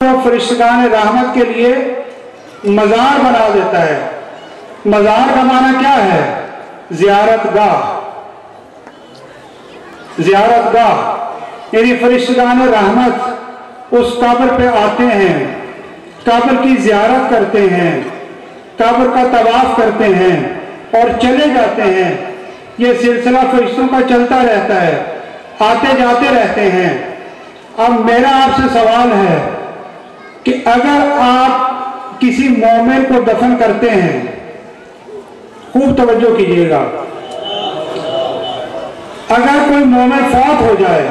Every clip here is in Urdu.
تو فرشتگان رحمت کے لیے مزار بنا دیتا ہے۔ مزار کا معنی کیا ہے؟ زیارت گاہ۔ زیارت گاہ یعنی فرشتگان رحمت اس قبر پہ آتے ہیں، قبر کی زیارت کرتے ہیں، قبر کا طواف کرتے ہیں اور چلے جاتے ہیں۔ یہ سلسلہ فرشتوں کا چلتا رہتا ہے، آتے جاتے رہتے ہیں۔ اب میرا آپ سے سوال ہے کہ اگر آپ کسی مومن کو دفن کرتے ہیں، خوب توجہ کیجیے گا، اگر کوئی مومن فوت ہو جائے،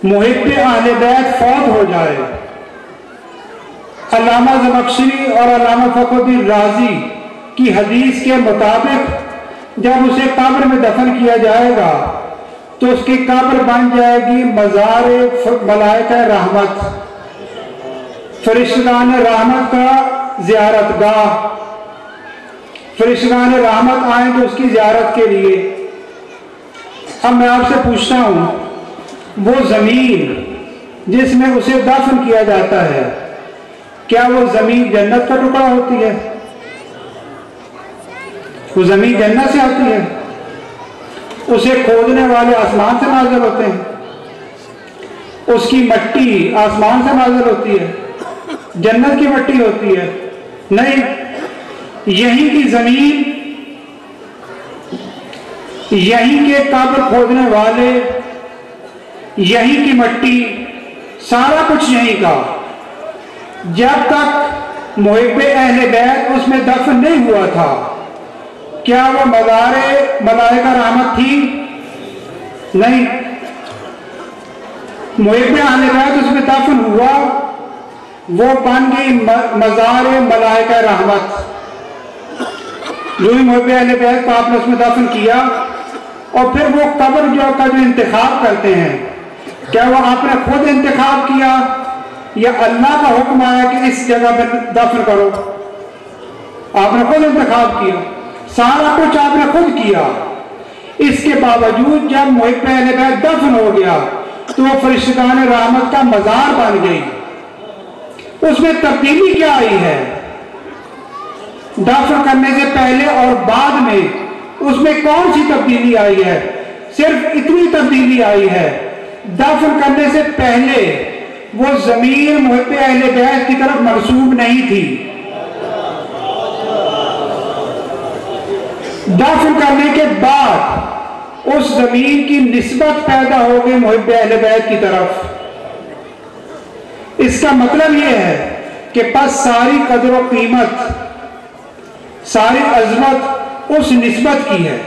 محب اہل بیت فوت ہو جائے، علامہ زمخشری اور علامہ فخر الدین رازی کی حدیث کے مطابق جب اسے قبر میں دفن کیا جائے گا تو اس کی قبر بن جائے گی مزار ملائکہ رحمت، فرشتگان رحمت کا زیارت گاہ۔ فرشتگان رحمت آئیں گے اس کی زیارت کے لیے۔ اب میں آپ سے پوچھتا ہوں، وہ زمین جس میں اسے دفن کیا جاتا ہے، کیا وہ زمین جنت کا ٹکڑا ہوتی ہے؟ وہ زمین جنت سے آتی ہے؟ اسے کھودنے والے آسمان سے نازل ہوتے ہیں؟ اس کی مٹی آسمان سے نازل ہوتی ہے؟ جنت کی مٹی ہوتی ہے؟ نہیں، یہیں کی زمین، یہیں کے قبر کھودنے والے، یہیں کی مٹی، سارا کچھ یہیں کا۔ جب تک محب اہل بیت اس میں دفن نہیں ہوا تھا، کیا وہ مزار ملائکہ رحمت تھی؟ نہیں، محب اہل بیت اس میں دفن ہوا، وہ بن گئی مزار ملائکہ رحمت۔ جو ہی محب اہل بیت کو آپ نے اس میں دفن کیا، اور پھر وہ قبر کا جو انتخاب کرتے ہیں، کیا وہ آپ نے خود انتخاب کیا یا اللہ کا حکم آیا کہ اس جگہ پہ دفن کرو؟ آپ نے خود انتخاب کیا، سارا کچھ آپ نے خود کیا۔ اس کے باوجود جب محب اہل بیت دفن ہو گیا تو وہ فرشتگان رحمت کا مزار بن گئی۔ اس میں تبدیلی کیا آئی ہے؟ دفن کرنے سے پہلے اور بعد میں اس میں کون سی تبدیلی آئی ہے؟ صرف اتنی تبدیلی آئی ہے، دفن کرنے سے پہلے وہ زمین محب اہل بیت کی طرف منسوب نہیں تھی، دفن کرنے کے بعد اس زمین کی نسبت پیدا ہو گئی محب اہل بیت کی طرف۔ اس کا مطلب یہ ہے کہ پس ساری قدر و قیمت، ساری عظمت اس نسبت کی ہے،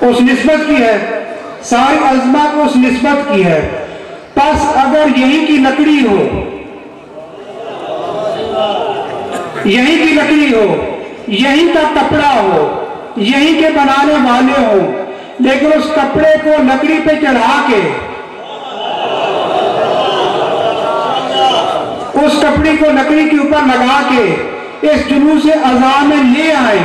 اس نسبت کی ہے، ساری عظمت اس نسبت کی ہے۔ پس اگر یہیں کی لکڑی ہو، یہیں کی لکڑی ہو، یہیں کا کپڑا ہو، یہیں کے بنانے والے ہوں، لیکن اس کپڑے کو لکڑی پہ چڑھا کے، اس کپڑے کو لکڑی کے اوپر لگا کے اس جلوس اذان میں لے آئے،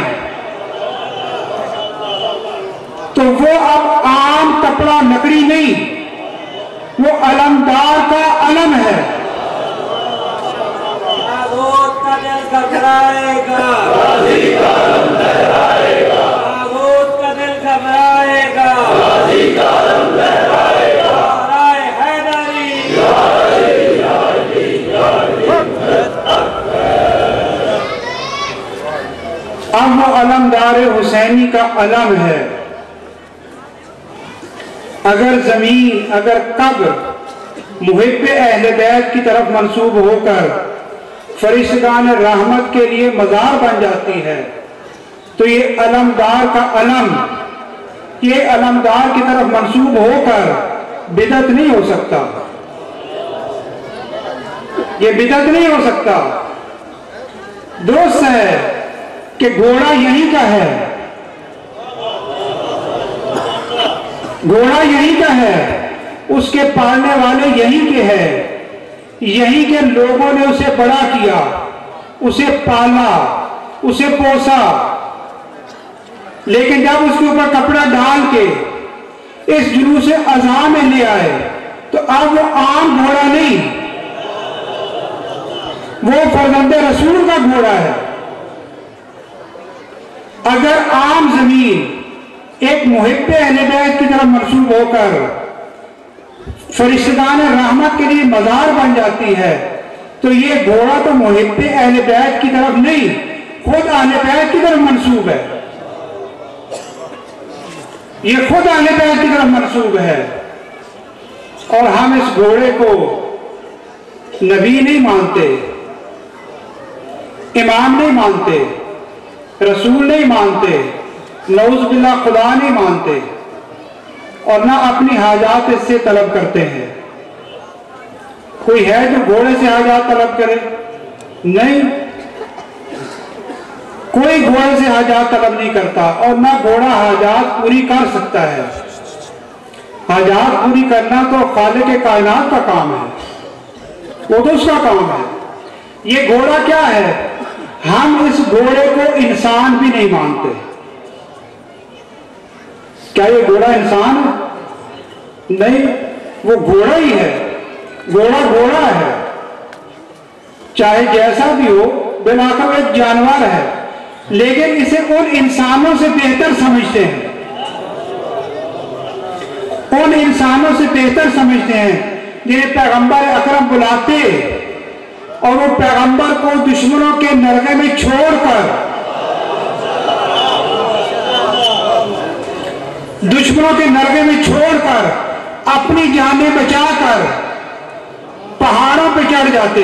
تو وہ اب عام کپڑا لکڑی نہیں، وہ علمدار کا علم ہے۔ آغوت کا دل گھبرائے گا، غازی کا علم لہرائے گا، آغوت کا دل گھبرائے گا، غازی کا علم لہرائے گا، نعرہ حیدری، یا علی یا علی یا علی۔ اب وہ علمدار حسینی کا علم ہے۔ اگر زمین، اگر قبر محب اہل بیت کی طرف منسوب ہو کر فرشتگان رحمت کے لیے مزار بن جاتی ہے تو یہ علمدار کا علم، یہ علمدار کی طرف منسوب ہو کر بدعت نہیں ہو سکتا، یہ بدعت نہیں ہو سکتا۔ درست ہے کہ گھوڑا یہیں کا ہے، گھوڑا یہیں کا ہے، اس کے پالنے والے یہیں کے ہیں، یہیں کے لوگوں نے اسے بڑا کیا، اسے پالا، اسے پوسا، لیکن جب اس کے اوپر کپڑا ڈال کے اس جلوس اذان میں لے آئے تو اب وہ عام گھوڑا نہیں، وہ فرزند رسول کا گھوڑا ہے۔ اگر عام زمین ایک محب اہل بیت کی طرف منسوب ہو کر فرشتگان رحمت کے لیے مزار بن جاتی ہے تو یہ گھوڑا تو محب اہل بیت کی طرف نہیں، خود اہل بیت کی طرف منسوب ہے، یہ خود اہل بیت کی طرف منسوب ہے۔ اور ہم اس گھوڑے کو نبی نہیں مانتے، امام نہیں مانتے، رسول نہیں مانتے، نعوذ باللہ خدا نہیں مانتے، اور نہ اپنی حاجات اس سے طلب کرتے ہیں۔ کوئی ہے جو گھوڑے سے حاجات طلب کرے؟ نہیں، کوئی گھوڑے سے حاجات طلب نہیں کرتا، اور نہ گھوڑا حاجات پوری کر سکتا ہے۔ حاجات پوری کرنا تو خالق کائنات کا کام ہے، وہ تو اس کا کام ہے۔ یہ گھوڑا کیا ہے؟ ہم اس گھوڑے کو انسان بھی نہیں مانتے۔ کیا یہ گھوڑا انسان ہے؟ نہیں، وہ گھوڑا ہی ہے، گھوڑا گھوڑا ہے، چاہے جیسا بھی ہو، بالآخر ایک جانور ہے، لیکن اسے ان انسانوں سے بہتر سمجھتے ہیں، ان انسانوں سے بہتر سمجھتے ہیں جنہیں پیغمبر اکرم بلاتے اور وہ پیغمبر کو دشمنوں کے نرغے میں چھوڑ کر، دشمنوں کے نرغے میں چھوڑ کر اپنی جانیں بچا کر پہاڑوں پہ چڑھ جاتے۔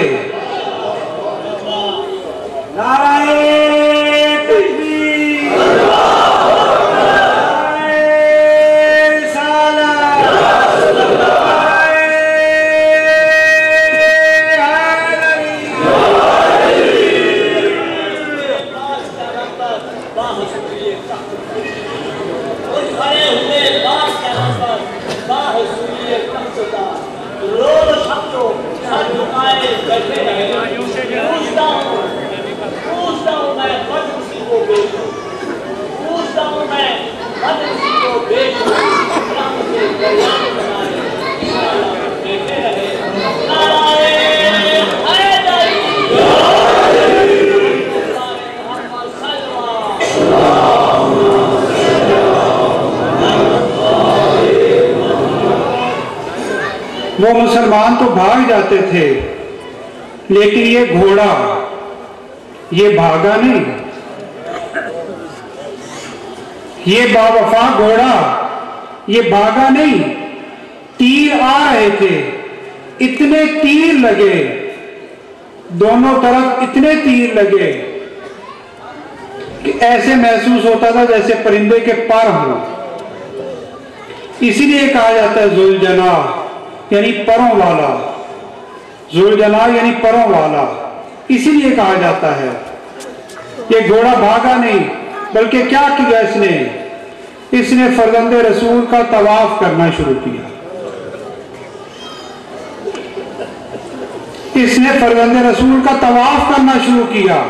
نعرہ تکبیر، وہ مسلمان تو بھاگ جاتے تھے، لیکن یہ گھوڑا یہ بھاگا نہیں، یہ باوفا گھوڑا یہ بھاگا نہیں۔ تیر آ رہے تھے، اتنے تیر لگے، دونوں طرف اتنے تیر لگے کہ ایسے محسوس ہوتا تھا جیسے پرندے کے پر ہوں۔ اسی لیے کہا جاتا ہے ذوالجناح یعنی پروں والا، ذوالجناح یعنی پروں والا، اسی لیے کہا جاتا ہے۔ یہ گھوڑا بھاگا نہیں، بلکہ کیا کیا اس نے فرزند رسول کا طواف کرنا شروع کیا۔ اس نے فرزند رسول کا طواف کرنا شروع کیا۔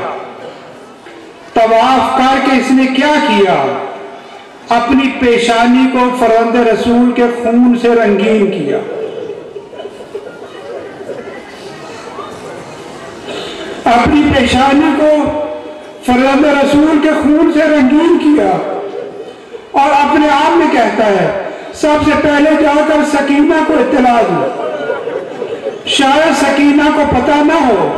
طواف کر کے اس نے کیا کیا؟ اپنی پیشانی کو فرزند رسول کے خون سے رنگین کیا۔ اپنی پیشانی کو فرزند رسول کے خون سے رنگین کیا، اور اپنے آپ میں کہتا ہے سب سے پہلے جا کر سکینہ کو اطلاع دو، شاید سکینہ کو پتہ نہ ہو۔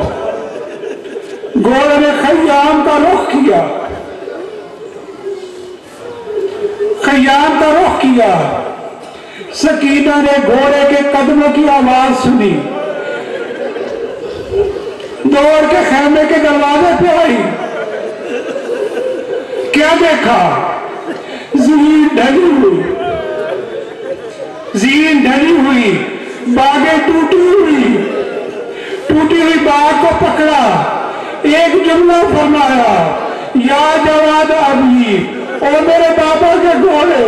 گھوڑے نے خیام کا رخ کیا، خیام کا رخ کیا۔ سکینہ نے گھوڑے کے قدموں کی آواز سنی، دوڑ کے خیمے کے دروازے پہ آئی۔ کیا دیکھا؟ زین ڈھلی ہوئی، زین ڈھلی ہوئی، باغیں ٹوٹی ہوئی، ٹوٹی ہوئی باغ کو پکڑا، ایک جملہ فرمایا، یا جواد ابھی، او میرے بابا کے گھوڑے،